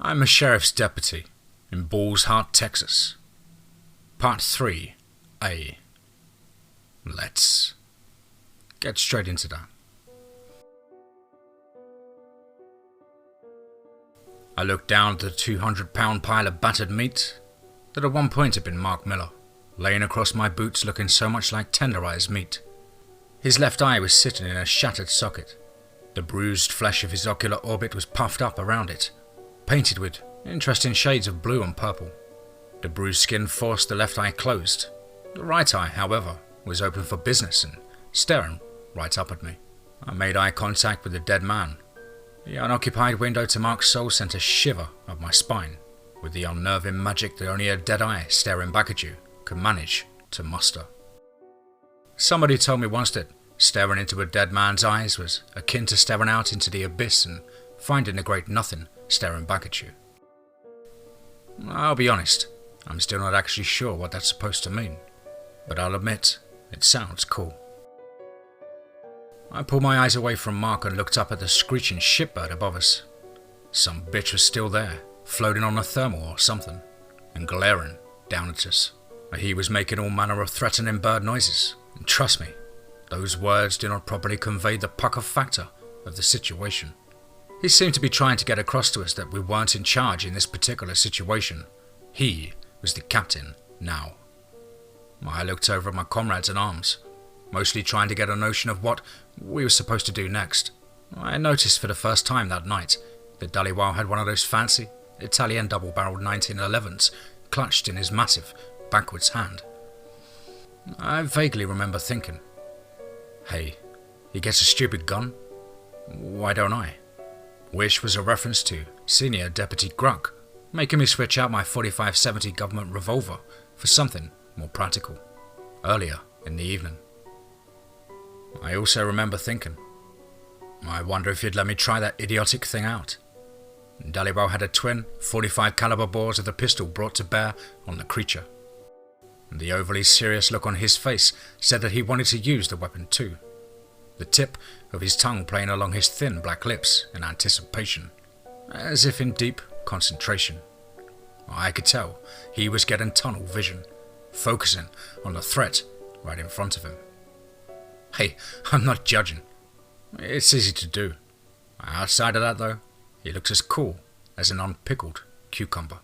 I'm a sheriff's deputy in Balls Heart, Texas. Part 3A. Let's get straight into that. I looked down at the 200-pound pile of battered meat that at one point had been Mark Miller, laying across my boots looking so much like tenderized meat. His left eye was sitting in a shattered socket. The bruised flesh of his ocular orbit was puffed up around it, painted with interesting shades of blue and purple. The bruised skin forced the left eye closed. The right eye, however, was open for business and staring right up at me. I made eye contact with the dead man. The unoccupied window to Mark's soul sent a shiver up my spine, with the unnerving magic that only a dead eye staring back at you could manage to muster. Somebody told me once that staring into a dead man's eyes was akin to staring out into the abyss and finding the great nothing staring back at you. I'll be honest, I'm still not actually sure what that's supposed to mean, but I'll admit, it sounds cool. I pulled my eyes away from Mark and looked up at the screeching shitbird above us. Some bitch was still there, floating on a thermal or something, and glaring down at us. He was making all manner of threatening bird noises, and trust me, those words do not properly convey the pucker factor of the situation. He seemed to be trying to get across to us that we weren't in charge in this particular situation. He was the captain now. I looked over at my comrades in arms, mostly trying to get a notion of what we were supposed to do next. I noticed for the first time that night that Dhaliwal had one of those fancy Italian double-barreled 1911s clutched in his massive backwards hand. I vaguely remember thinking, hey, he gets a stupid gun? Why don't I? Which was a reference to Senior Deputy Gruck making me switch out my 45-70 government revolver for something more practical, earlier in the evening. I also remember thinking, I wonder if he'd let me try that idiotic thing out. Dhaliwal had a twin 45 caliber bores of the pistol brought to bear on the creature. The overly serious look on his face said that he wanted to use the weapon too, the tip of his tongue playing along his thin black lips in anticipation, as if in deep concentration. I could tell he was getting tunnel vision, focusing on the threat right in front of him. Hey, I'm not judging. It's easy to do. Outside of that though, he looks as cool as an unpickled cucumber.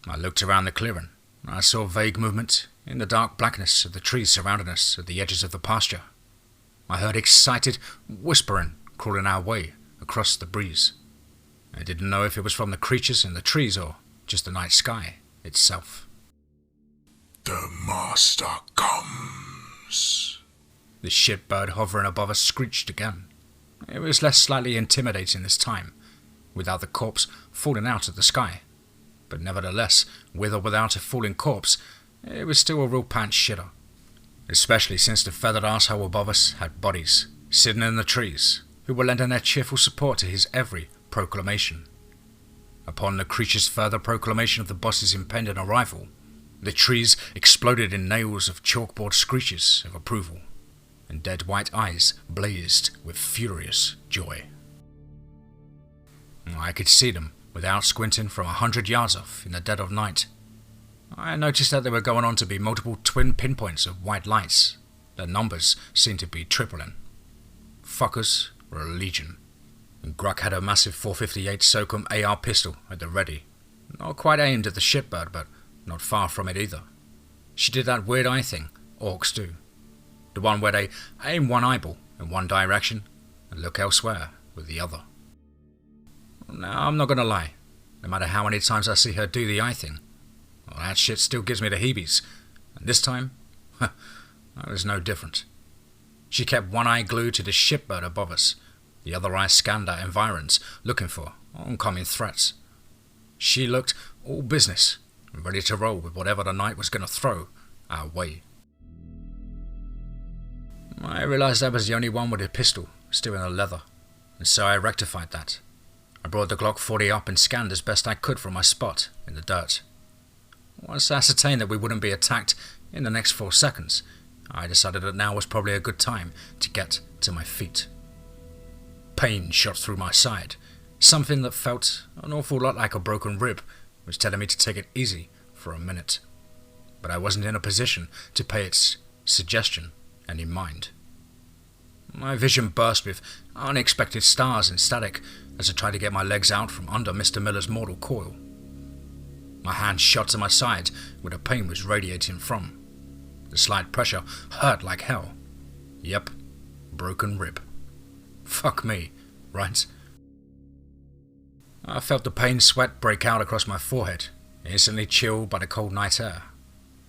I looked around the clearing. I saw vague movement in the dark blackness of the trees surrounding us at the edges of the pasture. I heard excited whispering crawling our way across the breeze. I didn't know if it was from the creatures in the trees or just the night sky itself. The master comes. The shitbird hovering above us screeched again. It was less slightly intimidating this time, without the corpse falling out of the sky. But nevertheless, with or without a falling corpse, it was still a real pants shitter. Especially since the feathered arsehole above us had bodies, sitting in the trees, who were lending their cheerful support to his every proclamation. Upon the creature's further proclamation of the boss's impending arrival, the trees exploded in nails of chalkboard screeches of approval, and dead white eyes blazed with furious joy. I could see them without squinting from 100 yards off in the dead of night. I noticed that there were going on to be multiple twin pinpoints of white lights. Their numbers seemed to be tripling. Fuckers were a legion. And Gruck had a massive 458 Socom AR pistol at the ready. Not quite aimed at the shitbird, but not far from it either. She did that weird eye thing orcs do. The one where they aim one eyeball in one direction and look elsewhere with the other. Now, I'm not gonna lie. No matter how many times I see her do the eye thing, well, that shit still gives me the heebies. And this time, that was no different. She kept one eye glued to the shitbird above us. The other eye scanned our environs, looking for oncoming threats. She looked all business, ready to roll with whatever the night was going to throw our way. I realized I was the only one with a pistol still in the leather, and so I rectified that. I brought the Glock 40 up and scanned as best I could from my spot in the dirt. Once I ascertained that we wouldn't be attacked in the next 4 seconds, I decided that now was probably a good time to get to my feet. Pain shot through my side, Something that felt an awful lot like a broken rib was telling me to take it easy for a minute. But I wasn't in a position to pay its suggestion any mind. My vision burst with unexpected stars and static as I tried to get my legs out from under Mr. Miller's mortal coil. My hand shot to my side where the pain was radiating from. The slight pressure hurt like hell. Yep, broken rib. Fuck me, right? I felt the pain sweat break out across my forehead, instantly chilled by the cold night air.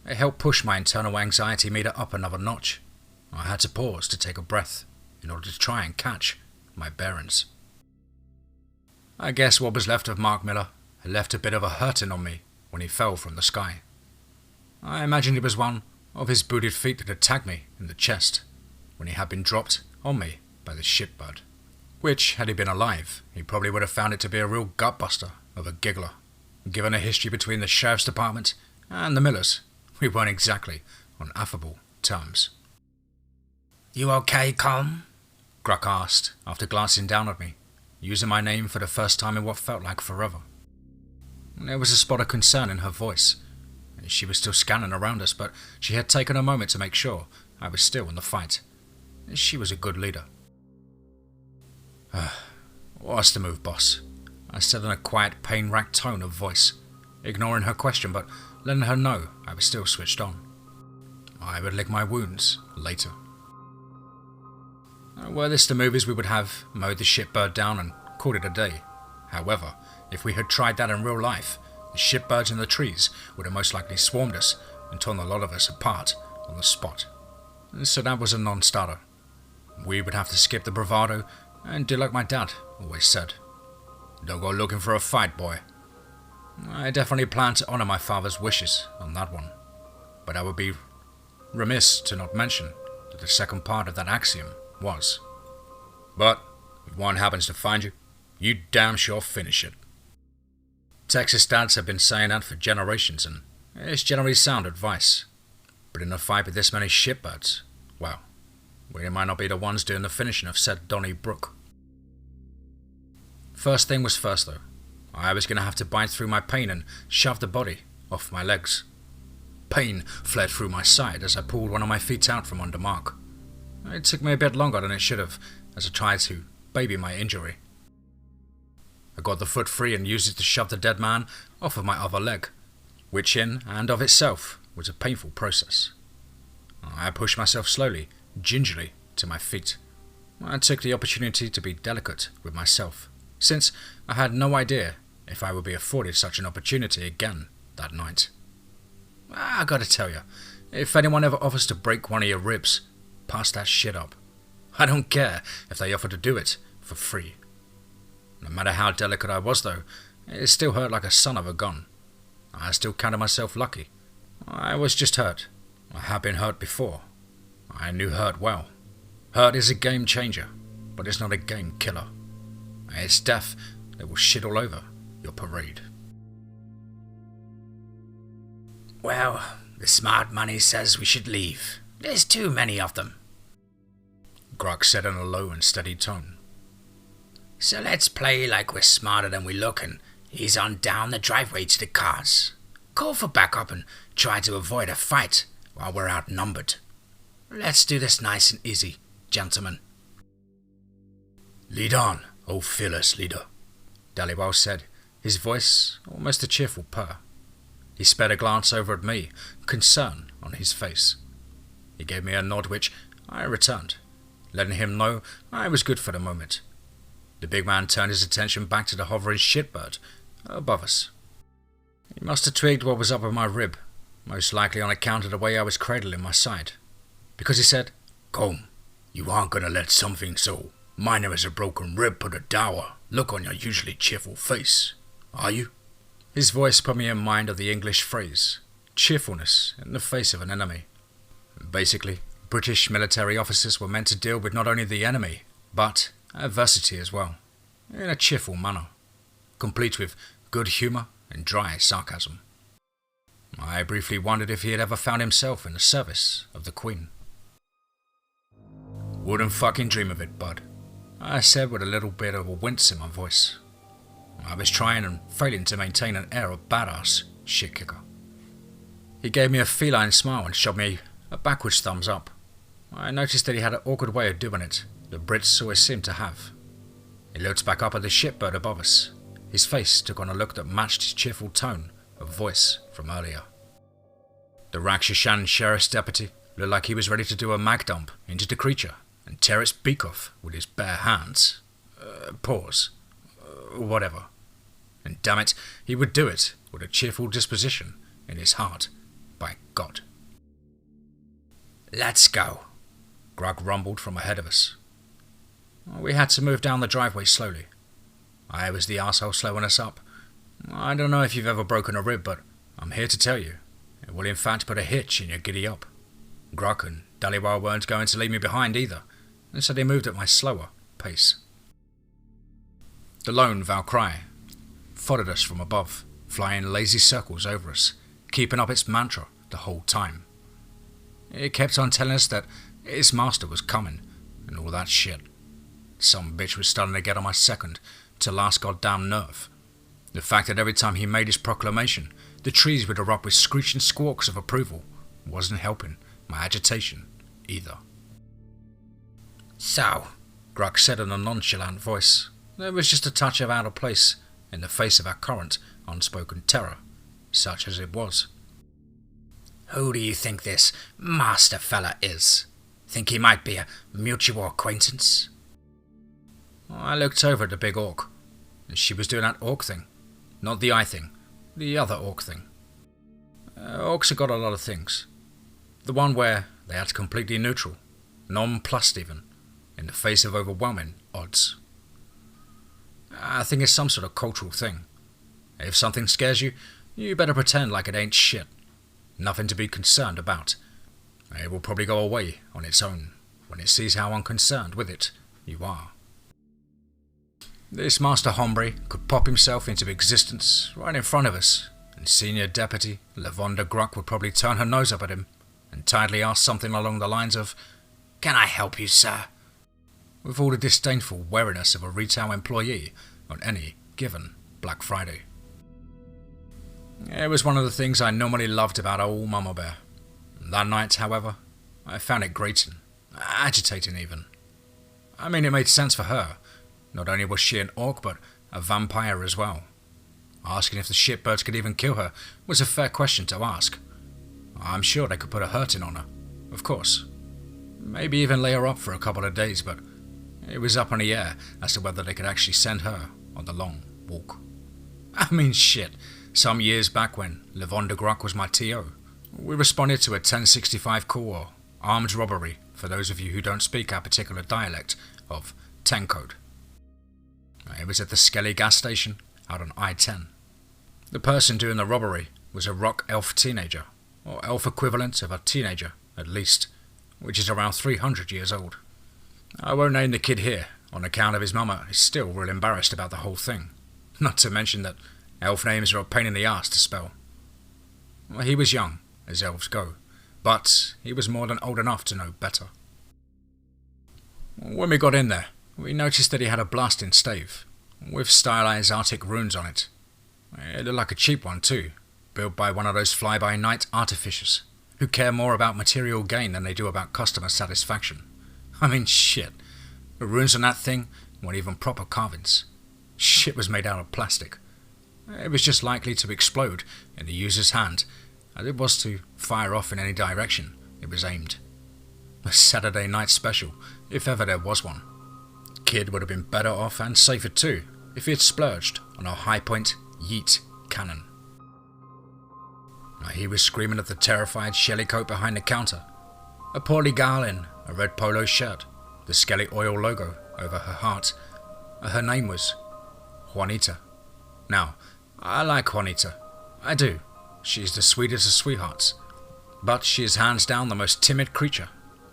It helped push my internal anxiety meter up another notch. I had to pause to take a breath in order to try and catch my bearings. I guess what was left of Mark Miller had left a bit of a hurting on me when he fell from the sky. I imagined it was one of his booted feet that had tagged me in the chest when he had been dropped on me by the shitbird. Which, had he been alive, he probably would have found it to be a real gutbuster of a giggler. Given a history between the sheriff's department and the Millers, we weren't exactly on affable terms. "You okay, Colm?" Gruck asked after glancing down at me, using my name for the first time in what felt like forever. There was a spot of concern in her voice. She was still scanning around us, but she had taken a moment to make sure I was still in the fight. She was a good leader. "What's the move, boss?" I said in a quiet, pain-racked tone of voice, ignoring her question but letting her know I was still switched on. I would lick my wounds later. Were this the movies, we would have mowed the shitbird down and called it a day. However, if we had tried that in real life, the shitbirds in the trees would have most likely swarmed us and torn a lot of us apart on the spot. So that was a non-starter. We would have to skip the bravado and do like my dad always said. "Don't go looking for a fight, boy." I definitely planned to honour my father's wishes on that one, but I would be remiss to not mention that the second part of that axiom was, "But if one happens to find you, you damn sure finish it." Texas dads have been saying that for generations, and it's generally sound advice. But in a fight with this many shitbirds, well, we might not be the ones doing the finishing of said Donnybrook. First thing was first though. I was going to have to bite through my pain and shove the body off my legs. Pain fled through my side as I pulled one of my feet out from under Mark. It took me a bit longer than it should have as I tried to baby my injury. I got the foot free and used it to shove the dead man off of my other leg, which in and of itself was a painful process. I pushed myself slowly, gingerly, to my feet. I took the opportunity to be delicate with myself, since I had no idea if I would be afforded such an opportunity again that night. I gotta tell you, if anyone ever offers to break one of your ribs, pass that shit up. I don't care if they offer to do it for free. No matter how delicate I was though, it still hurt like a son of a gun. I still counted myself lucky. I was just hurt. I had been hurt before. I knew hurt well. Hurt is a game changer, but it's not a game killer. It's death that will shit all over your parade. "Well, the smart money says we should leave. There's too many of them," Gruck said in a low and steady tone. "So let's play like we're smarter than we look and ease on down the driveway to the cars. Call for backup and try to avoid a fight while we're outnumbered. Let's do this nice and easy, gentlemen." "Lead on, oh fearless leader," Dhaliwal said, his voice almost a cheerful purr. He sped a glance over at me, concern on his face. He gave me a nod which I returned, letting him know I was good for the moment. The big man turned his attention back to the hovering shitbird above us. He must have twigged what was up with my rib, most likely on account of the way I was cradling my side, because he said, "Come, you aren't going to let something so minor as a broken rib put a dour look on your usually cheerful face, are you?" His voice put me in mind of the English phrase, cheerfulness in the face of an enemy. Basically, British military officers were meant to deal with not only the enemy, but adversity as well, in a cheerful manner, complete with good humour and dry sarcasm. I briefly wondered if he had ever found himself in the service of the Queen. "Wouldn't fucking dream of it, bud," I said with a little bit of a wince in my voice. I was trying and failing to maintain an air of badass shit kicker. He gave me a feline smile and showed me a backwards thumbs up. I noticed that he had an awkward way of doing it that Brits always seem to have. He looked back up at the shipbird above us. His face took on a look that matched his cheerful tone of voice from earlier. The Rakshashan sheriff's deputy looked like he was ready to do a mag dump into the creature and tear its beak off with his bare hands. Pause. Whatever. And damn it, he would do it with a cheerful disposition in his heart, by God. Let's go, Grug rumbled from ahead of us. We had to move down the driveway slowly. I was the arsehole slowing us up. I don't know if you've ever broken a rib, but I'm here to tell you, it will in fact put a hitch in your giddy up. Grug and Dallywell weren't going to leave me behind either, and so they moved at my slower pace. The lone Valkyrie followed us from above, flying lazy circles over us, keeping up its mantra the whole time. It kept on telling us that its master was coming, and all that shit. Some bitch was starting to get on my second to last goddamn nerve. The fact that every time he made his proclamation, the trees would erupt with screeching squawks of approval wasn't helping my agitation either. So, Grug said in a nonchalant voice. There was just a touch of out of place in the face of our current unspoken terror, such as it was. Who do you think this master fella is? Think he might be a mutual acquaintance? I looked over at the big orc, and she was doing that orc thing. Not the eye thing, the other orc thing. Orcs have got a lot of things. The one where they act completely neutral, nonplussed even, in the face of overwhelming odds. I think it's some sort of cultural thing. If something scares you, you better pretend like it ain't shit. Nothing to be concerned about. It will probably go away on its own when it sees how unconcerned with it you are. This master hombre could pop himself into existence right in front of us, and Senior Deputy Lavonda Gruck would probably turn her nose up at him and tiredly ask something along the lines of, "Can I help you, sir?" with all the disdainful wariness of a retail employee on any given Black Friday. It was one of the things I normally loved about old Mama Bear. That night, however, I found it grating, agitating even. I mean, it made sense for her. Not only was she an orc, but a vampire as well. Asking if the shitbirds could even kill her was a fair question to ask. I'm sure they could put a hurting on her, of course. Maybe even lay her up for a couple of days, but it was up in the air as to whether they could actually send her on the long walk. I mean, shit. Some years back when Lavonda Gruck was my TO, we responded to a 1065 call or armed robbery, for those of you who don't speak our particular dialect, of 10 code. It was at the Skelly gas station out on I-10. The person doing the robbery was a rock elf teenager, or elf equivalent of a teenager, at least, which is around 300 years old. I won't name the kid here, on account of his mama is still real embarrassed about the whole thing, not to mention that elf names are a pain in the ass to spell. Well, he was young, as elves go, but he was more than old enough to know better. When we got in there, we noticed that he had a blasting stave, with stylized Arctic runes on it. It looked like a cheap one too, built by one of those fly-by-night artificers, who care more about material gain than they do about customer satisfaction. I mean, shit. The runes on that thing weren't even proper carvings. Shit was made out of plastic. It was just likely to explode in the user's hand, as it was to fire off in any direction it was aimed. A Saturday night special, if ever there was one. Kid would have been better off and safer too, if he had splurged on a high-point yeet cannon. He was screaming at the terrified shellycoat behind the counter, a poorly gal in a red polo shirt, the Skelly Oil logo over her heart. Her name was Juanita. Now, I like Juanita. I do. She's the sweetest of sweethearts. But she is hands down the most timid creature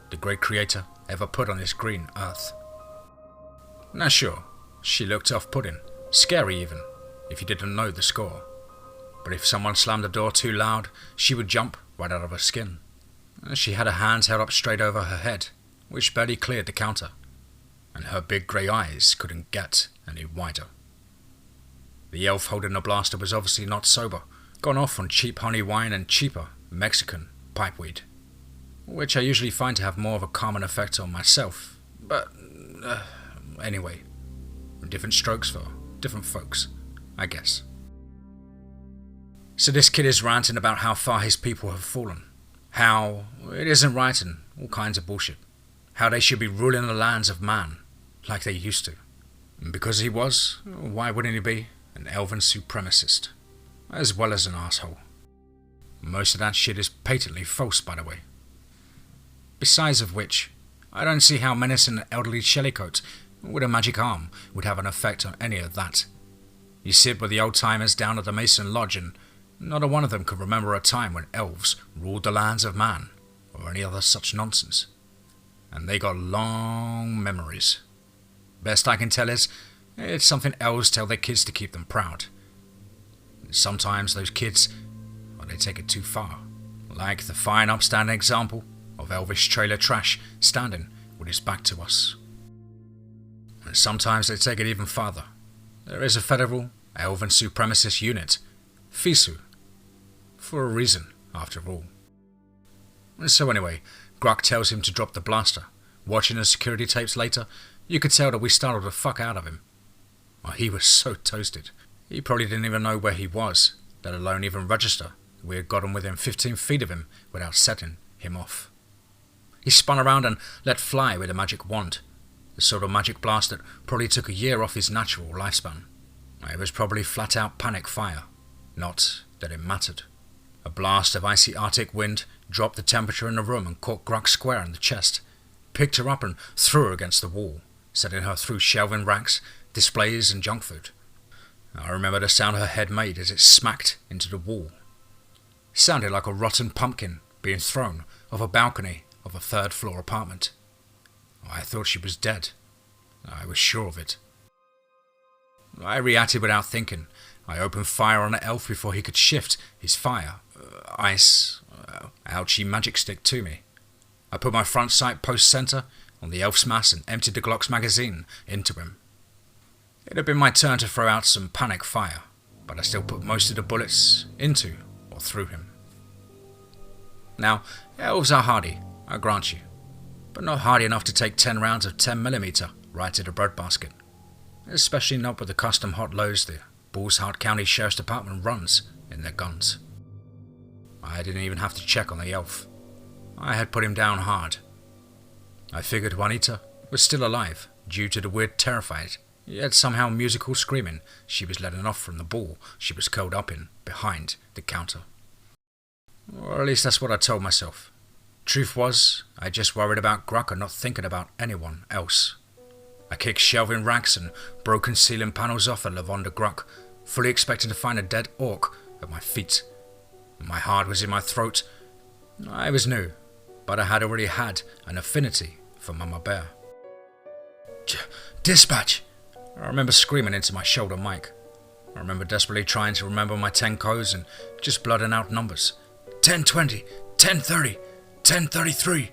the great creator ever put on this green earth. Now sure, she looked off-putting, scary even, if you didn't know the score. But if someone slammed the door too loud, she would jump right out of her skin. She had her hands held up straight over her head, which barely cleared the counter, and her big grey eyes couldn't get any wider. The elf holding the blaster was obviously not sober, gone off on cheap honey wine and cheaper Mexican pipeweed, which I usually find to have more of a calming effect on myself. But anyway, different strokes for different folks, I guess. So this kid is ranting about how far his people have fallen, how it isn't right and all kinds of bullshit, how they should be ruling the lands of man like they used to. And because he was, why wouldn't he be an elven supremacist, as well as an asshole? Most of that shit is patently false, by the way. Besides of which, I don't see how menacing an elderly shellycoat with a magic arm would have an effect on any of that. You sit with the old-timers down at the Mason Lodge and not a one of them could remember a time when elves ruled the lands of man, or any other such nonsense. And they got long memories. Best I can tell is, it's something elves tell their kids to keep them proud. And sometimes those kids, well, they take it too far. Like the fine upstanding example of elvish trailer trash standing with his back to us. And sometimes they take it even farther. There is a federal elven supremacist unit, FISU, for a reason, after all. So anyway, Gruck tells him to drop the blaster. Watching the security tapes later, you could tell that we startled the fuck out of him. Well, he was so toasted. He probably didn't even know where he was, let alone even register. We had gotten within 15 feet of him without setting him off. He spun around and let fly with a magic wand, the sort of magic blast that probably took a year off his natural lifespan. It was probably flat out panic fire, not that it mattered. A blast of icy Arctic wind dropped the temperature in the room and caught Gruck square in the chest, picked her up and threw her against the wall, sending her through shelving racks, displays and junk food. I remember the sound her head made as it smacked into the wall. It sounded like a rotten pumpkin being thrown off a balcony of a third-floor apartment. I thought she was dead. I was sure of it. I reacted without thinking. I opened fire on the elf before he could shift his ouchy magic stick to me. I put my front sight post center on the elf's mass and emptied the Glock's magazine into him. It had been my turn to throw out some panic fire, but I still put most of the bullets into or through him. Now, elves are hardy, I grant you, but not hardy enough to take 10 rounds of 10mm right to the breadbasket, especially not with the custom hot loads the Bullshard County Sheriff's Department runs in their guns. I didn't even have to check on the elf. I had put him down hard. I figured Juanita was still alive due to the weird terrified, yet somehow musical screaming she was letting off from the ball she was curled up in behind the counter. Or at least that's what I told myself. Truth was, I just worried about Gruck and not thinking about anyone else. I kicked shelving racks and broken ceiling panels off at Lavonda Gruck, fully expecting to find a dead orc at my feet. My heart was in my throat. I was new, but I had already had an affinity for Mama Bear. Dispatch! I remember screaming into my shoulder mic. I remember desperately trying to remember my 10 codes and just blotting out numbers. 1020, 1030, 1033.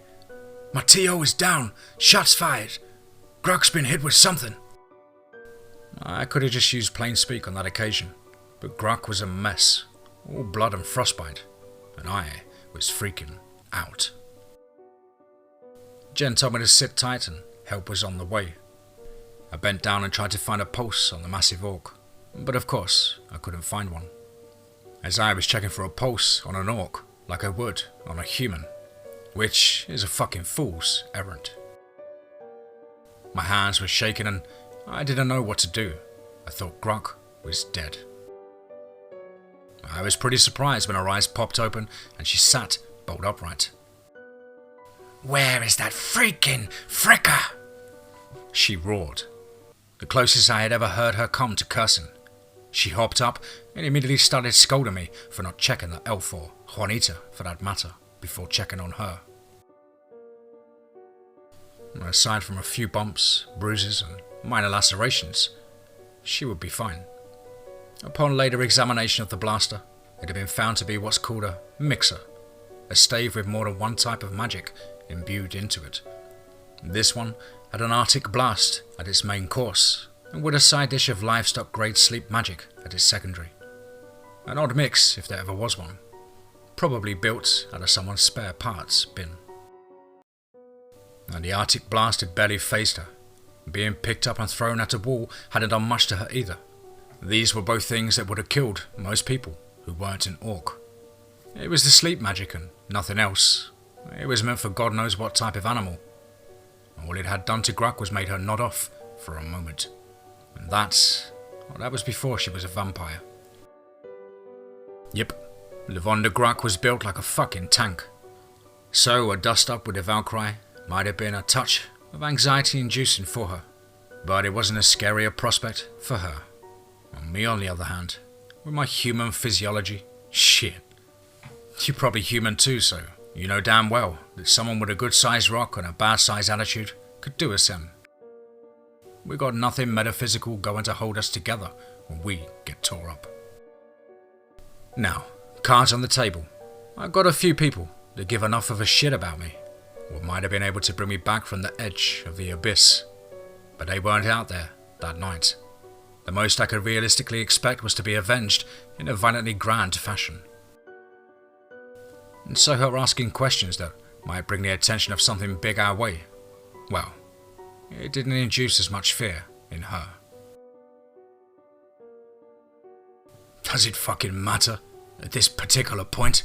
My TO is down. Shots fired. Gruck's been hit with something. I could have just used plain speak on that occasion, but Gruck was a mess, all blood and frostbite, and I was freaking out. Jen told me to sit tight and help was on the way. I bent down and tried to find a pulse on the massive orc, but of course I couldn't find one, as I was checking for a pulse on an orc like I would on a human, which is a fucking fool's errand. My hands were shaking and I didn't know what to do. I thought Gruck was dead. I was pretty surprised when her eyes popped open and she sat bolt upright. "Where is that freaking fricker?" she roared, the closest I had ever heard her come to cursing. She hopped up and immediately started scolding me for not checking the elf, or Juanita for that matter, before checking on her. Aside from a few bumps, bruises and minor lacerations, she would be fine. Upon later examination of the blaster, it had been found to be what's called a mixer, a stave with more than one type of magic imbued into it. This one had an Arctic blast at its main course, and with a side dish of livestock grade sleep magic at its secondary. An odd mix, if there ever was one. Probably built out of someone's spare parts bin. And the Arctic blast had barely phased her. Being picked up and thrown at a wall hadn't done much to her either. These were both things that would have killed most people who weren't an orc. It was the sleep magic and nothing else. It was meant for God knows what type of animal. All it had done to Gruck was made her nod off for a moment. And that was before she was a vampire. Yep, Lavonda Gruck was built like a fucking tank. So a dust-up with a Valkyrie might have been a touch of anxiety-inducing for her, but it wasn't a scarier prospect for her. And me, on the other hand, with my human physiology, shit. You're probably human too, so you know damn well that someone with a good-sized rock and a bad-sized attitude could do us in. We got nothing metaphysical going to hold us together when we get tore up. Now, cards on the table. I've got a few people that give enough of a shit about me, or might have been able to bring me back from the edge of the abyss, but they weren't out there that night. The most I could realistically expect was to be avenged in a violently grand fashion. And so her asking questions that might bring the attention of something big our way, well, it didn't induce as much fear in her. Does it fucking matter at this particular point?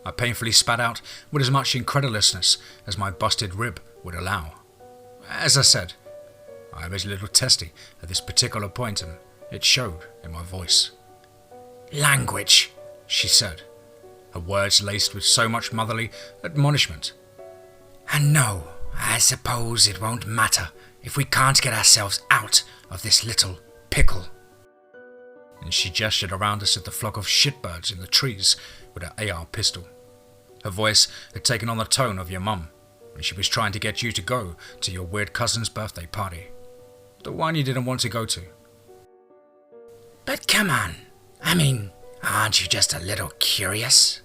I painfully spat out with as much incredulousness as my busted rib would allow. As I said, I was a little testy at this particular point, and it showed in my voice. Language, she said, her words laced with so much motherly admonishment. And no, I suppose it won't matter if we can't get ourselves out of this little pickle. And she gestured around us at the flock of shitbirds in the trees with her AR pistol. Her voice had taken on the tone of your mum when she was trying to get you to go to your weird cousin's birthday party. The one you didn't want to go to. But come on, I mean, aren't you just a little curious?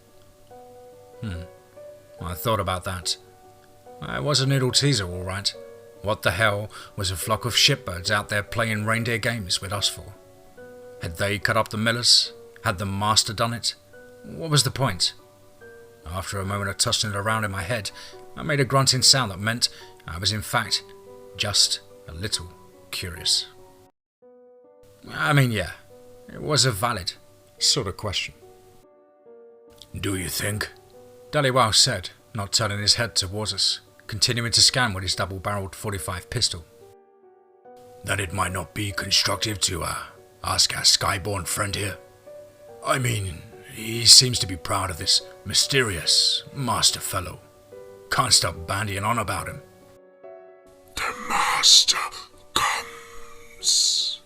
I thought about that. I was a noodle teaser, all right. What the hell was a flock of shitbirds out there playing reindeer games with us for? Had they cut up the millers? Had the master done it? What was the point? After a moment of tossing it around in my head, I made a grunting sound that meant I was in fact just a little curious. I mean, yeah, it was a valid sort of question. Do you think? Dhaliwal said, not turning his head towards us, continuing to scan with his double-barreled .45 pistol. That it might not be constructive to ask our skyborn friend here? I mean, he seems to be proud of this mysterious master fellow. Can't stop bandying on about him. The master comes.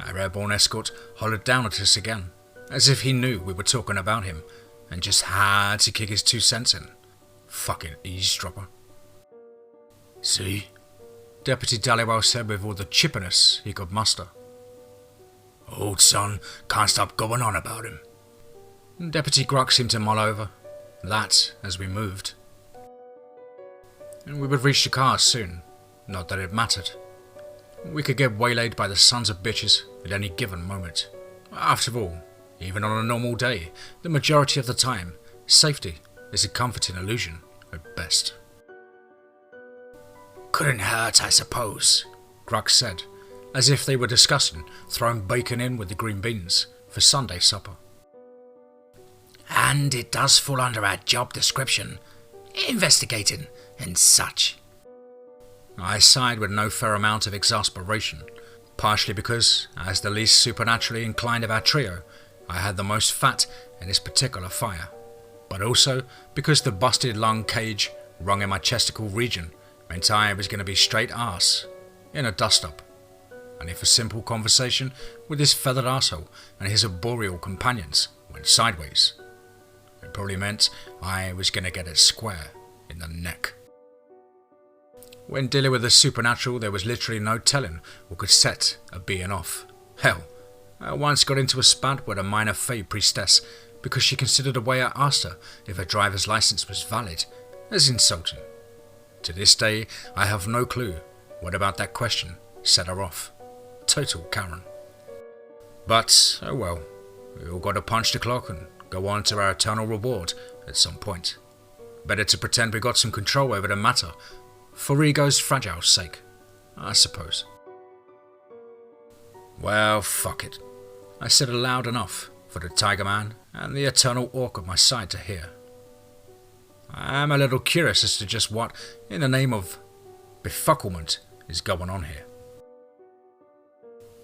Our airborne escort hollered down at us again, as if he knew we were talking about him and just had to kick his 2 cents in. Fucking eavesdropper. See? Deputy Dhaliwal said with all the chippiness he could muster. Old son can't stop going on about him. Deputy Gruck seemed to mull over that as we moved. And we would reach the cars soon, not that it mattered. We could get waylaid by the sons of bitches at any given moment. After all, even on a normal day, the majority of the time, safety is a comforting illusion at best. Couldn't hurt, I suppose, Gruck said, as if they were discussing throwing bacon in with the green beans for Sunday supper. And it does fall under our job description, investigating and such. I sighed with no fair amount of exasperation, partially because, as the least supernaturally inclined of our trio, I had the most fat in this particular fire, but also because the busted lung cage rung in my chesticle region meant I was going to be straight arse in a dust-up, and if a simple conversation with his feathered arsehole and his arboreal companions went sideways, it probably meant I was going to get it square in the neck. When dealing with the supernatural, there was literally no telling what could set a being off. Hell, I once got into a spat with a minor fae priestess because she considered the way I asked her if her driver's license was valid as insulting. To this day, I have no clue what about that question set her off. total Karen. But, oh well, we all got to punch the clock and go on to our eternal reward at some point. Better to pretend we got some control over the matter, for ego's fragile sake, I suppose. Well, fuck it. I said it loud enough for the Tiger Man and the eternal orc at my side to hear. I am a little curious as to just what, in the name of befucklement, is going on here.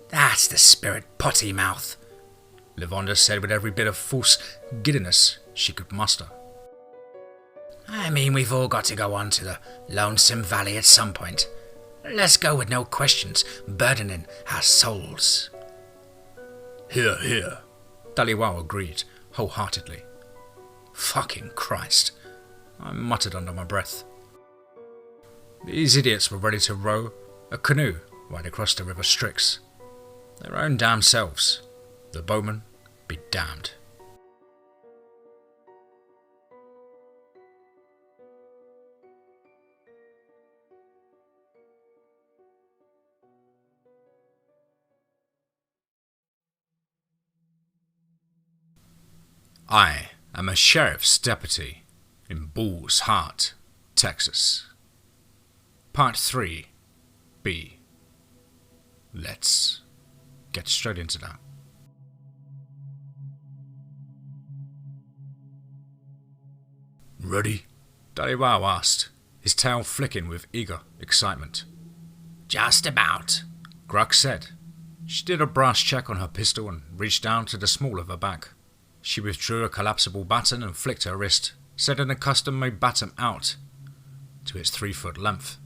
That's the spirit, potty mouth, Lavonda said with every bit of false giddiness she could muster. I mean, we've all got to go on to the Lonesome Valley at some point. Let's go with no questions burdening our souls. Hear, hear, Daliwao agreed wholeheartedly. Fucking Christ, I muttered under my breath. These idiots were ready to row a canoe right across the River Styx. Their own damn selves. The boatman be damned. I am a sheriff's deputy in Bull's Heart, Texas. Part 3, B. Let's get straight into that. Ready? Daliwao asked, his tail flicking with eager excitement. Just about, Gruck said. She did a brass check on her pistol and reached down to the small of her back. She withdrew a collapsible baton and flicked her wrist, setting a custom-made baton out to its 3-foot length.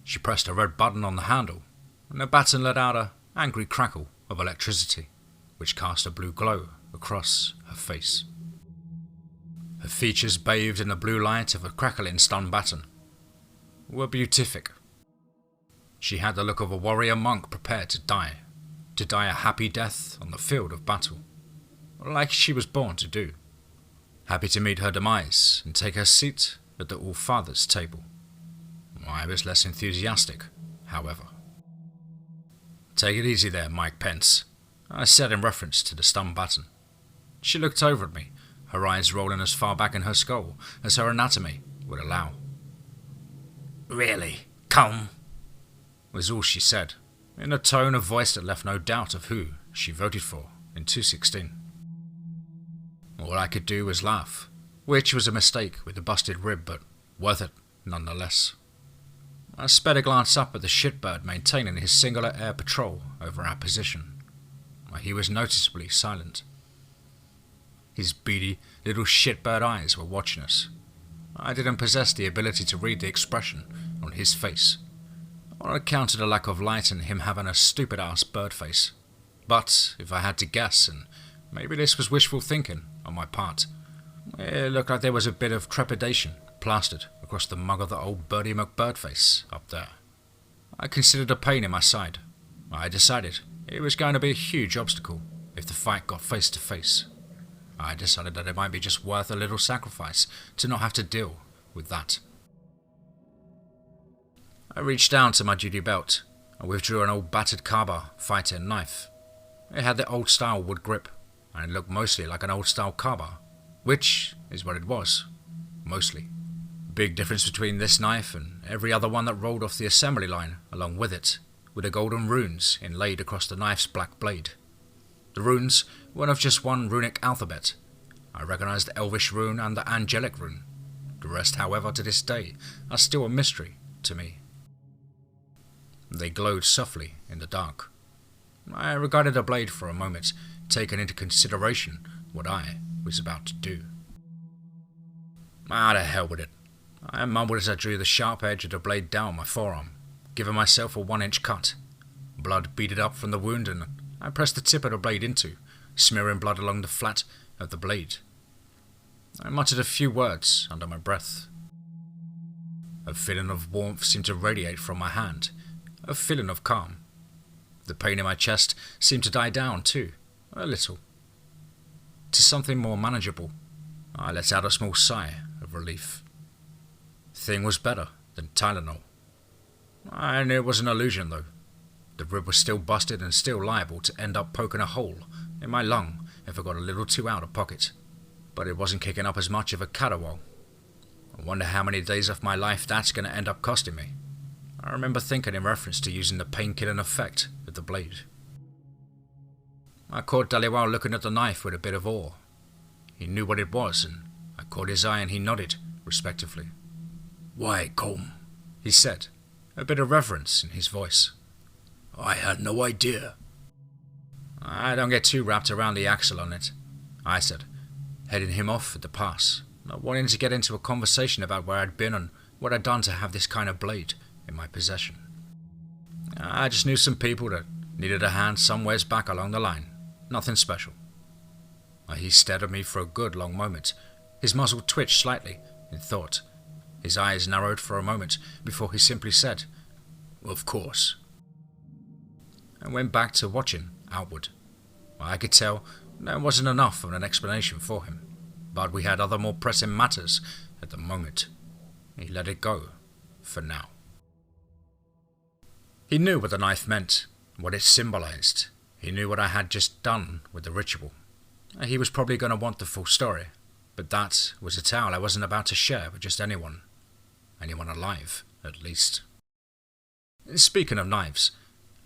She pressed a red button on the handle, and the baton let out an angry crackle of electricity, which cast a blue glow across her face. Her features, bathed in the blue light of a crackling stun baton, were beatific. She had the look of a warrior monk prepared to die a happy death on the field of battle, like she was born to do. Happy to meet her demise and take her seat at the All-Father's table. I was less enthusiastic, however. Take it easy there, Mike Pence, I said in reference to the stun baton. She looked over at me, her eyes rolling as far back in her skull as her anatomy would allow. Really? Come? Was all she said, in a tone of voice that left no doubt of who she voted for in 2016. All I could do was laugh, which was a mistake with the busted rib, but worth it nonetheless. I sped a glance up at the shitbird maintaining his singular air patrol over our position. He was noticeably silent. His beady little shitbird eyes were watching us. I didn't possess the ability to read the expression on his face, on account of the lack of light and him having a stupid-ass bird face. But if I had to guess, and maybe this was wishful thinking on my part, it looked like there was a bit of trepidation plastered across the mug of the old Birdie McBirdface up there. I considered a pain in my side. I decided it was going to be a huge obstacle if the fight got face to face. I decided that it might be just worth a little sacrifice to not have to deal with that. I reached down to my duty belt and withdrew an old battered Kaba fighter knife. It had the old-style wood grip, and it looked mostly like an old-style Kaba, which is what it was, mostly. Big difference between this knife and every other one that rolled off the assembly line along with it, with the golden runes inlaid across the knife's black blade. The runes weren't of just one runic alphabet. I recognized the Elvish rune and the Angelic rune. The rest, however, to this day, are still a mystery to me. They glowed softly in the dark. I regarded the blade for a moment, taking into consideration what I was about to do. The hell with it. I mumbled as I drew the sharp edge of the blade down my forearm, giving myself a 1-inch cut. Blood beaded up from the wound, and I pressed the tip of the blade into, smearing blood along the flat of the blade. I muttered a few words under my breath. A feeling of warmth seemed to radiate from my hand, a feeling of calm. The pain in my chest seemed to die down too, a little, to something more manageable. I let out a small sigh of relief. The thing was better than Tylenol. I knew it was an illusion though. The rib was still busted and still liable to end up poking a hole in my lung if I got a little too out of pocket. But it wasn't kicking up as much of a caterwaul. I wonder how many days of my life that's going to end up costing me. I remember thinking in reference to using the painkilling effect of the blade. I caught Dhaliwal looking at the knife with a bit of awe. He knew what it was, and I caught his eye and he nodded, respectively. "Why, Colm?" he said, a bit of reverence in his voice. "I had no idea." "I don't get too wrapped around the axle on it," I said, heading him off at the pass, not wanting to get into a conversation about where I'd been and what I'd done to have this kind of blade in my possession. I just knew some people that needed a hand somewheres back along the line. Nothing special. He stared at me for a good long moment. His muzzle twitched slightly in thought. His eyes narrowed for a moment before he simply said, "Of course," and went back to watching outward. I could tell there wasn't enough of an explanation for him, but we had other more pressing matters at the moment. He let it go, for now. He knew what the knife meant, what it symbolized. He knew what I had just done with the ritual. He was probably going to want the full story, but that was a tale I wasn't about to share with just anyone. Anyone alive, at least. Speaking of knives,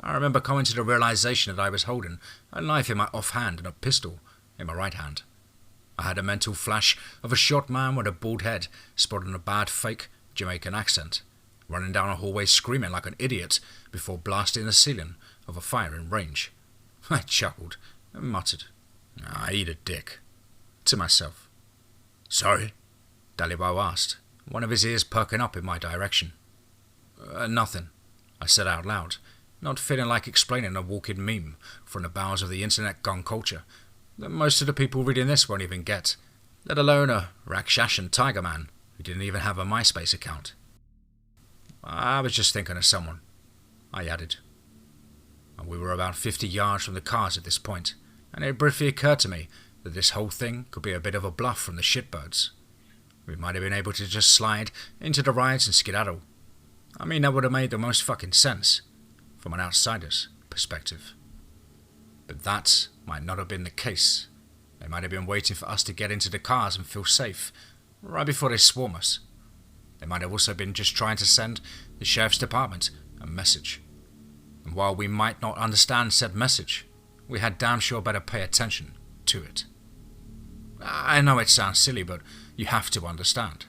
I remember coming to the realization that I was holding a knife in my offhand and a pistol in my right hand. I had a mental flash of a short man with a bald head, sporting a bad fake Jamaican accent, running down a hallway screaming like an idiot before blasting the ceiling of a firing range. I chuckled and muttered, "I eat a dick," to myself. "Sorry?" Dhaliwal asked, one of his ears perking up in my direction. Nothing," I said out loud, not feeling like explaining a walking meme from the bowels of the internet gun culture that most of the people reading this won't even get, let alone a Rakshashan Tiger Man who didn't even have a MySpace account. "I was just thinking of someone," I added. We were about 50 yards from the cars at this point, and it briefly occurred to me that this whole thing could be a bit of a bluff from the shitbirds. We might have been able to just slide into the rides and skedaddle. I mean, that would have made the most fucking sense, from an outsider's perspective. But that might not have been the case. They might have been waiting for us to get into the cars and feel safe, right before they swarm us. They might have also been just trying to send the sheriff's department a message. And while we might not understand said message, we had damn sure better pay attention to it. I know it sounds silly, but you have to understand.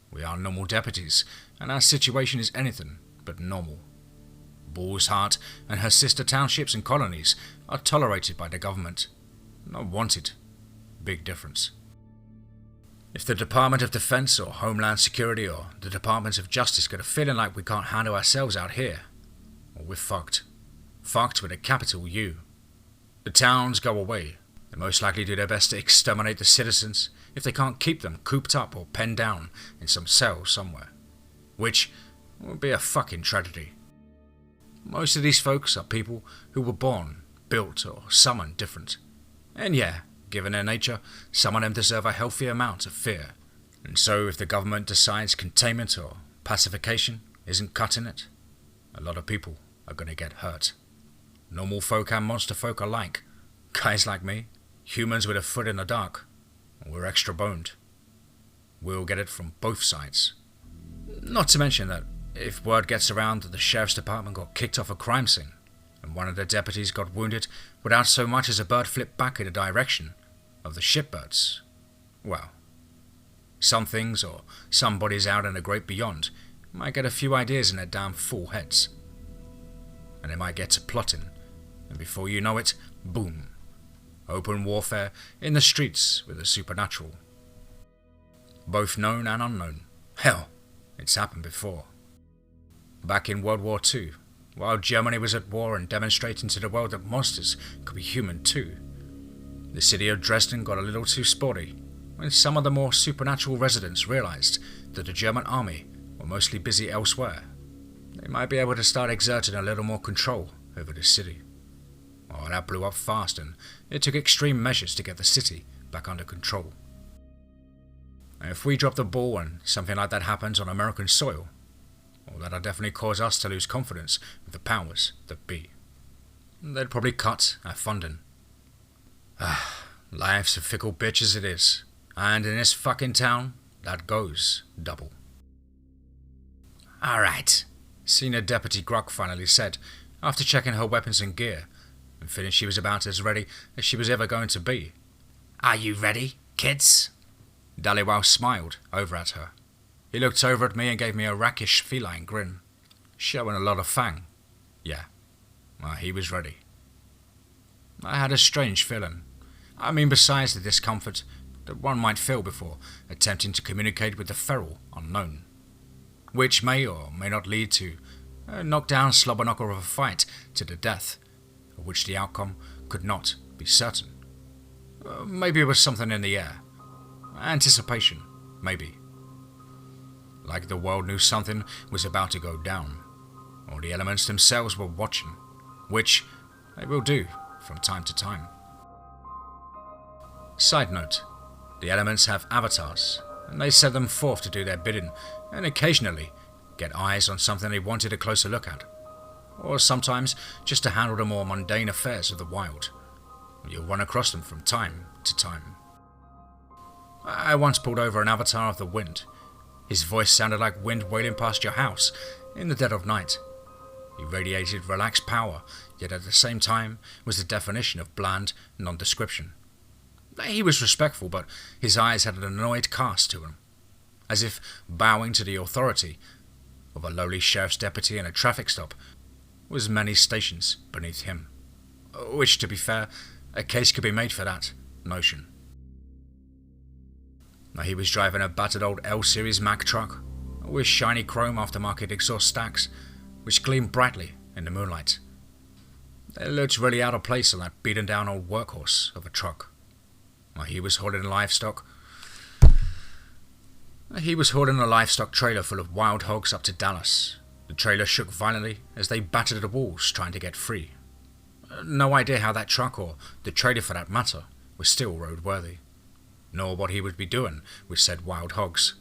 We are normal deputies, and our situation is anything but normal. Bull's Heart and her sister townships and colonies are tolerated by the government, not wanted. Big difference. If the Department of Defense or Homeland Security or the Department of Justice get a feeling like we can't handle ourselves out here, well, we're fucked. Fucked with a capital U. The towns go away. They most likely do their best to exterminate the citizens if they can't keep them cooped up or penned down in some cell somewhere. Which would be a fucking tragedy. Most of these folks are people who were born, built, or summoned different. And yeah, given their nature, some of them deserve a healthy amount of fear. And so if the government decides containment or pacification isn't cutting it, a lot of people are going to get hurt. Normal folk and monster folk alike. Guys like me, humans with a foot in the dark, we're extra boned. We'll get it from both sides. Not to mention that if word gets around that the sheriff's department got kicked off a crime scene, and one of their deputies got wounded without so much as a bird flipped back in the direction of the shitbirds, well, some things or some bodies out in the great beyond might get a few ideas in their damn full heads. And they might get to plotting, and before you know it, boom. Open warfare in the streets with the supernatural. Both known and unknown. Hell, it's happened before. Back in World War II, while Germany was at war and demonstrating to the world that monsters could be human too, the city of Dresden got a little too sporty when some of the more supernatural residents realized that the German army were mostly busy elsewhere. They might be able to start exerting a little more control over the city. Well, that blew up fast, and it took extreme measures to get the city back under control. And if we drop the ball and something like that happens on American soil, well, that'll definitely cause us to lose confidence with the powers that be. they'd probably cut our funding. Life's a fickle bitch as it is, and in this fucking town, that goes double. Alright, Senior Deputy Gruck finally said, after checking her weapons and gear, and feeling she was about as ready as she was ever going to be. Are you ready, kids? Dhaliwal smiled over at her. He looked over at me and gave me a rakish feline grin, showing a lot of fang. Yeah, well, he was ready. I had a strange feeling. I mean, besides the discomfort that one might feel before attempting to communicate with the feral unknown, which may or may not lead to a knockdown slobber-knocker of a fight to the death, of which the outcome could not be certain. Maybe it was something in the air. Anticipation, maybe. Like the world knew something was about to go down, or the elements themselves were watching, which they will do from time to time. Side note, the elements have avatars, and they set them forth to do their bidding, and occasionally get eyes on something they wanted a closer look at, or sometimes just to handle the more mundane affairs of the wild. You'll run across them from time to time. I once pulled over an avatar of the wind. His voice sounded like wind wailing past your house in the dead of night. He radiated relaxed power, yet at the same time was the definition of bland nondescription. He was respectful, but his eyes had an annoyed cast to them, as if bowing to the authority of a lowly sheriff's deputy in a traffic stop was many stations beneath him, which, to be fair, a case could be made for that notion. Now, he was driving a battered old L-Series Mack truck with shiny chrome aftermarket exhaust stacks, which gleamed brightly in the moonlight. It looked really out of place on that beaten down old workhorse of a truck. Now, he was hauling a livestock trailer full of wild hogs up to Dallas. The trailer shook violently as they battered the walls trying to get free. No idea how that truck, or the trailer for that matter, was still roadworthy, nor what he would be doing with said wild hogs.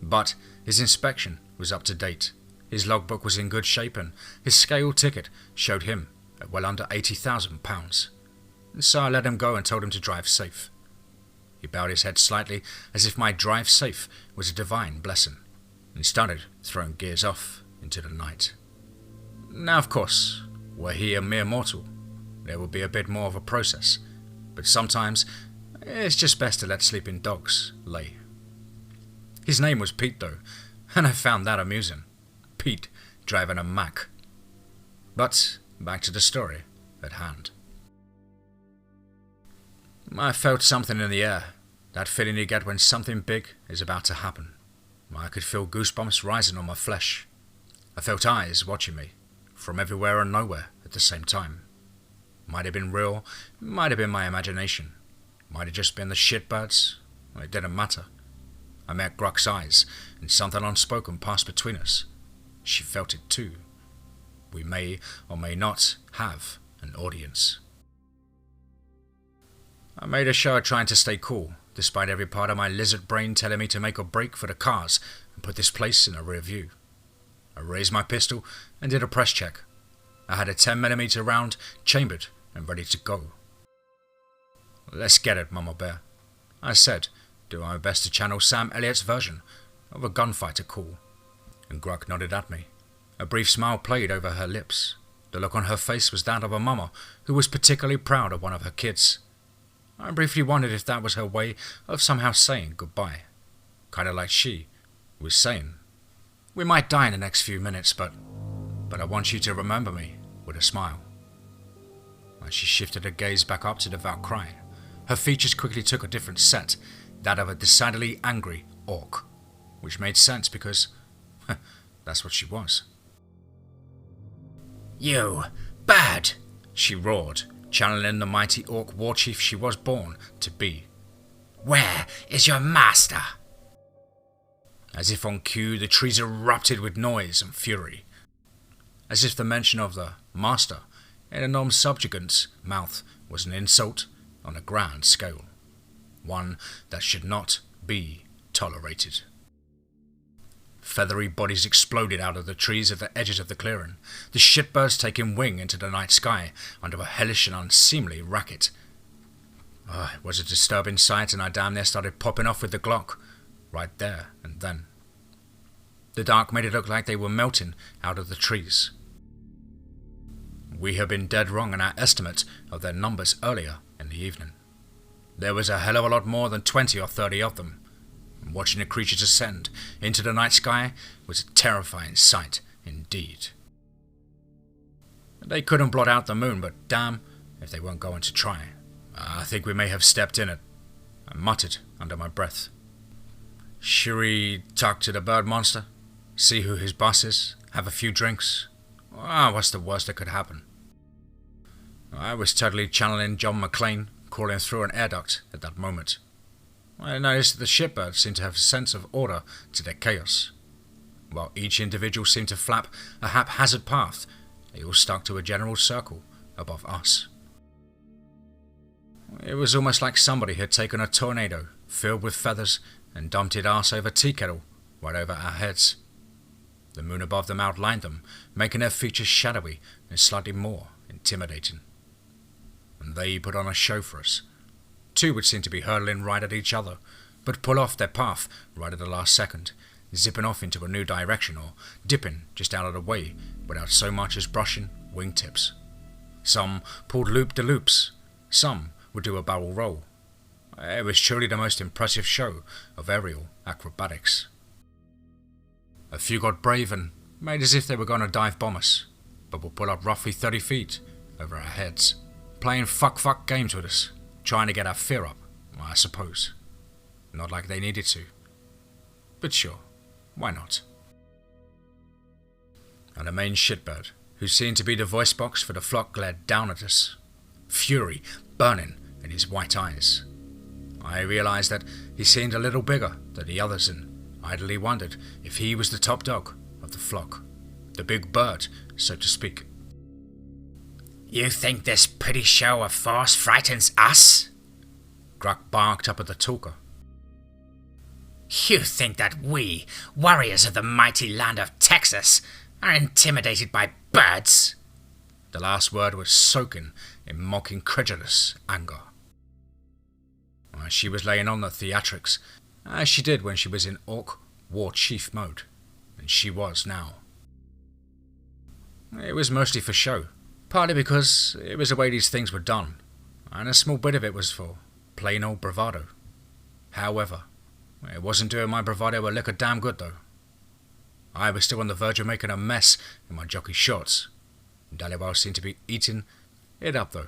But his inspection was up to date, his logbook was in good shape, and his scale ticket showed him at well under £80,000. So I let him go and told him to drive safe. He bowed his head slightly as if my drive safe was a divine blessing, and started throwing gears off into the night. Now, of course, were he a mere mortal, there would be a bit more of a process, but sometimes it's just best to let sleeping dogs lay. His name was Pete, though, and I found that amusing. Pete driving a Mack. But back to the story at hand. I felt something in the air, that feeling you get when something big is about to happen. I could feel goosebumps rising on my flesh. I felt eyes watching me, from everywhere and nowhere at the same time. Might have been real, might have been my imagination, might have just been the shitbirds. It didn't matter. I met Gruck's eyes, and something unspoken passed between us. She felt it too. We may or may not have an audience. I made a show of trying to stay cool, despite every part of my lizard brain telling me to make a break for the cars and put this place in a rear view. I raised my pistol and did a press check. I had a 10mm round chambered and ready to go. "Let's get it, Mama Bear," I said, doing my best to channel Sam Elliott's version of a gunfighter call. And Gruck nodded at me. A brief smile played over her lips. The look on her face was that of a mama who was particularly proud of one of her kids. I briefly wondered if that was her way of somehow saying goodbye. Kind of like she was saying, "We might die in the next few minutes, but I want you to remember me," with a smile. As she shifted her gaze back up to the Valkyrie, her features quickly took a different set, that of a decidedly angry orc, which made sense because that's what she was. "You bad!" she roared, channeling the mighty orc war chief she was born to be. "Where is your master?" As if on cue, the trees erupted with noise and fury. As if the mention of the master in a non-subjugant's mouth was an insult on a grand scale, one that should not be tolerated. Feathery bodies exploded out of the trees at the edges of the clearing, the shitbirds taking wing into the night sky under a hellish and unseemly racket. It was a disturbing sight, and I damn near started popping off with the Glock, right there and then. The dark made it look like they were melting out of the trees. We had been dead wrong in our estimate of their numbers earlier in the evening. There was a hell of a lot more than 20 or 30 of them. And watching the creatures ascend into the night sky was a terrifying sight indeed. They couldn't blot out the moon, but damn if they weren't going to try. I think we may have stepped in it. I muttered under my breath. Should we talk to the bird monster? See who his boss is? Have a few drinks? What's the worst that could happen? I was totally channeling John McClane, crawling through an air duct at that moment. I noticed that the shipbirds seemed to have a sense of order to their chaos. While each individual seemed to flap a haphazard path, they all stuck to a general circle above us. It was almost like somebody had taken a tornado filled with feathers and dumped it arse over tea kettle right over our heads. The moon above them outlined them, making their features shadowy and slightly more intimidating. And they put on a show for us. Two would seem to be hurtling right at each other, but pull off their path right at the last second, zipping off into a new direction or dipping just out of the way without so much as brushing wingtips. Some pulled loop-de-loops, some would do a barrel roll. It was truly the most impressive show of aerial acrobatics. A few got brave and made as if they were going to dive bomb us, but would pull up roughly 30 feet over our heads, playing fuck games with us, trying to get our fear up, I suppose. Not like they needed to. But sure, why not? And the main shitbird, who seemed to be the voice box for the flock, glared down at us, fury burning in his white eyes. I realized that he seemed a little bigger than the others and idly wondered if he was the top dog of the flock, the big bird, so to speak. You think this pretty show of force frightens us? Gruck barked up at the talker. You think that we, warriors of the mighty land of Texas, are intimidated by birds? The last word was soaking in mocking credulous anger. She was laying on the theatrics, as she did when she was in Orc War Chief mode, and she was now. It was mostly for show, partly because it was the way these things were done, and a small bit of it was for plain old bravado. However, it wasn't doing my bravado a lick of damn good though. I was still on the verge of making a mess in my jockey shorts. Dallywell seemed to be eating it up though.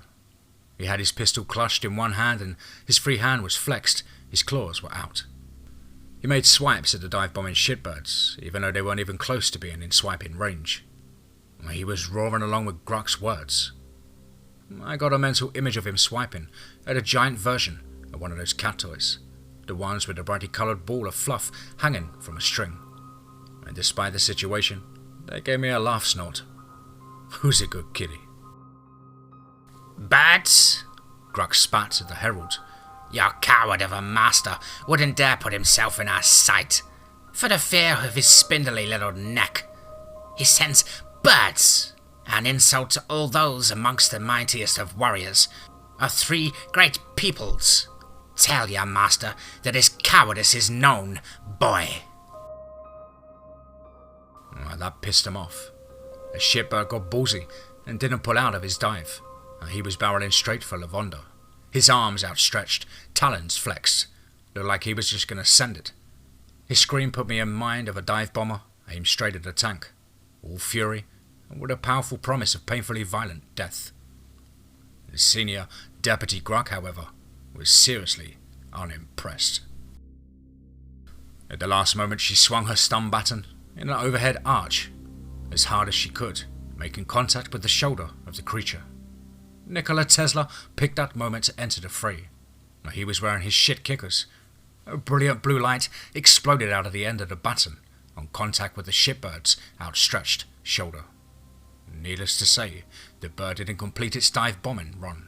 He had his pistol clutched in one hand and his free hand was flexed, his claws were out. He made swipes at the dive-bombing shitbirds, even though they weren't even close to being in swiping range. He was roaring along with Gruck's words. I got a mental image of him swiping at a giant version of one of those cat toys, the ones with a brightly coloured ball of fluff hanging from a string. And despite the situation, they gave me a laugh snort. Who's a good kitty? Birds? Gruck spat at the herald. Your coward of a master wouldn't dare put himself in our sight, for the fear of his spindly little neck. He sends birds, an insult to all those amongst the mightiest of warriors, of three great peoples. Tell your master that his cowardice is known, boy. Well, that pissed him off. The shitbird got ballsy and didn't pull out of his dive. He was barreling straight for Lavender, his arms outstretched, talons flexed, looked like he was just going to send it. His scream put me in mind of a dive bomber aimed straight at the tank, all fury and with a powerful promise of painfully violent death. The senior Deputy Gruck, however, was seriously unimpressed. At the last moment she swung her stun baton in an overhead arch, as hard as she could, making contact with the shoulder of the creature. Nikola Tesla picked that moment to enter the fray. He was wearing his shit kickers. A brilliant blue light exploded out of the end of the baton on contact with the shipbird's outstretched shoulder. Needless to say, the bird didn't complete its dive bombing run.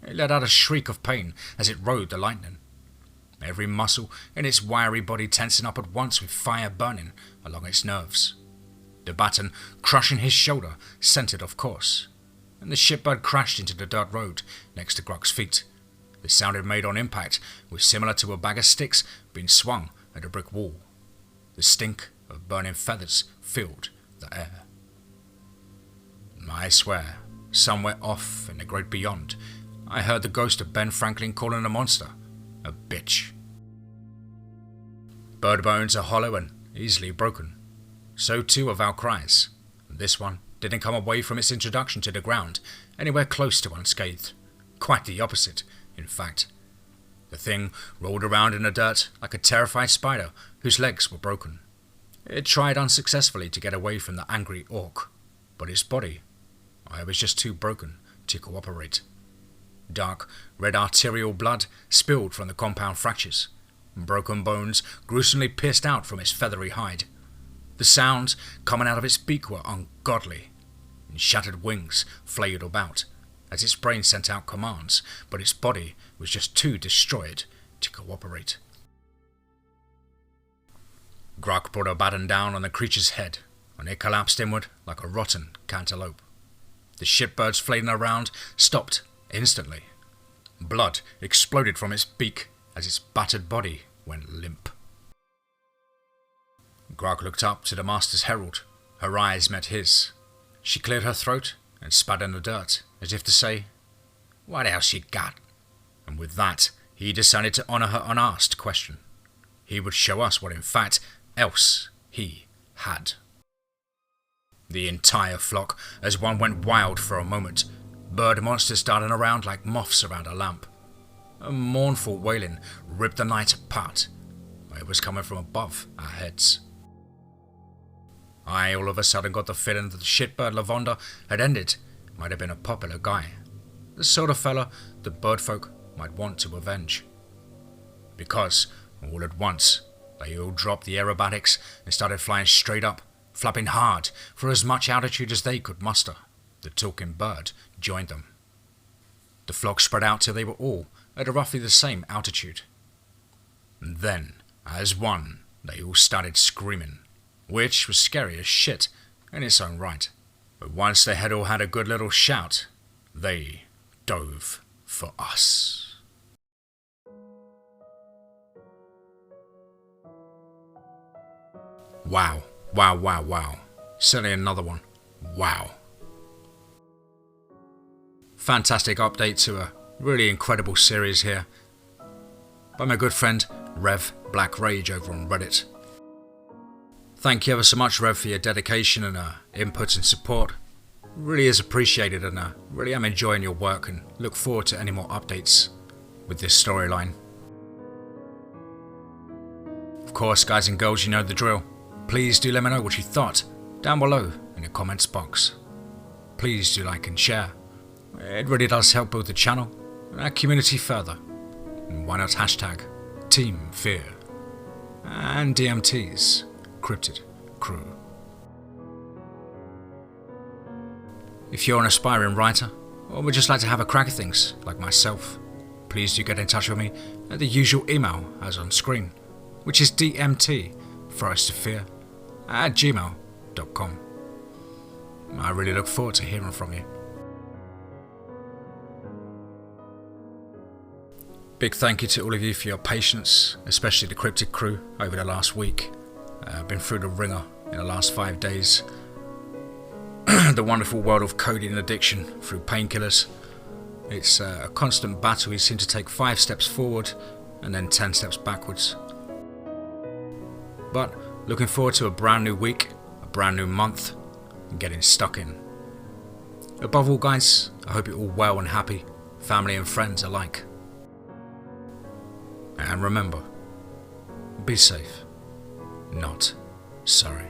It let out a shriek of pain as it rode the lightning. every muscle in its wiry body tensing up at once with fire burning along its nerves. The baton crushing his shoulder sent it off course, and the shipbird crashed into the dirt road next to Grok's feet. The sound it made on impact was similar to a bag of sticks being swung at a brick wall. The stink of burning feathers filled the air. I swear, somewhere off in the great beyond, I heard the ghost of Ben Franklin calling the monster a bitch. Bird bones are hollow and easily broken. So too are our cries. This one didn't come away from its introduction to the ground anywhere close to unscathed. Quite the opposite, in fact. The thing rolled around in the dirt like a terrified spider whose legs were broken. It tried unsuccessfully to get away from the angry orc, but its body, I was just too broken to cooperate. Dark, red arterial blood spilled from the compound fractures. Broken bones gruesomely pierced out from its feathery hide. The sounds coming out of its beak were ungodly, and shattered wings flailed about as its brain sent out commands, but its body was just too destroyed to cooperate. Grok brought a baton down on the creature's head, and it collapsed inward like a rotten cantaloupe. The shipbirds flailing around stopped instantly. Blood exploded from its beak as its battered body went limp. Grok looked up to the Master's herald. Her eyes met his. She cleared her throat and spat in the dirt, as if to say, "What else you got?" And with that, he decided to honor her unasked question. He would show us what in fact else he had. The entire flock, as one went wild for a moment, bird monsters darting around like moths around a lamp. A mournful wailing ripped the night apart. It was coming from above our heads. I all of a sudden got the feeling that the shitbird Lavender had ended might have been a popular guy, the sort of fella the birdfolk might want to avenge. Because, all at once, they all dropped the aerobatics and started flying straight up, flapping hard for as much altitude as they could muster. The talking bird joined them. The flock spread out till they were all at roughly the same altitude. And then, as one, they all started screaming, which was scary as shit in its own right. But once they had all had a good little shout, they dove for us. Wow, wow, wow, wow. Certainly another one. Wow. Fantastic update to a really incredible series here by my good friend RevBlackRage over on Reddit. Thank you ever so much, Rev, for your dedication and input and support. Really is appreciated, and really am enjoying your work and look forward to any more updates with this storyline. Of course, guys and girls, you know the drill. Please do let me know what you thought down below in the comments box. Please do like and share. It really does help build the channel and our community further. And why not hashtag TeamFEAR and DMT's Cryptid crew. If you're an aspiring writer or would just like to have a crack at things like myself, please do get in touch with me at the usual email as on screen, which is dmtforestofear@gmail.com. I really look forward to hearing from you. Big thank you to all of you for your patience, especially the Cryptid crew over the last week. I've been through the ringer in the last 5 days. The wonderful world of codeine and addiction through painkillers. It's a constant battle. We seem to take 5 steps forward and then 10 steps backwards. But looking forward to a brand new week, a brand new month, and getting stuck in. Above all, guys, I hope you're all well and happy, family and friends alike. And remember, be safe, not sorry.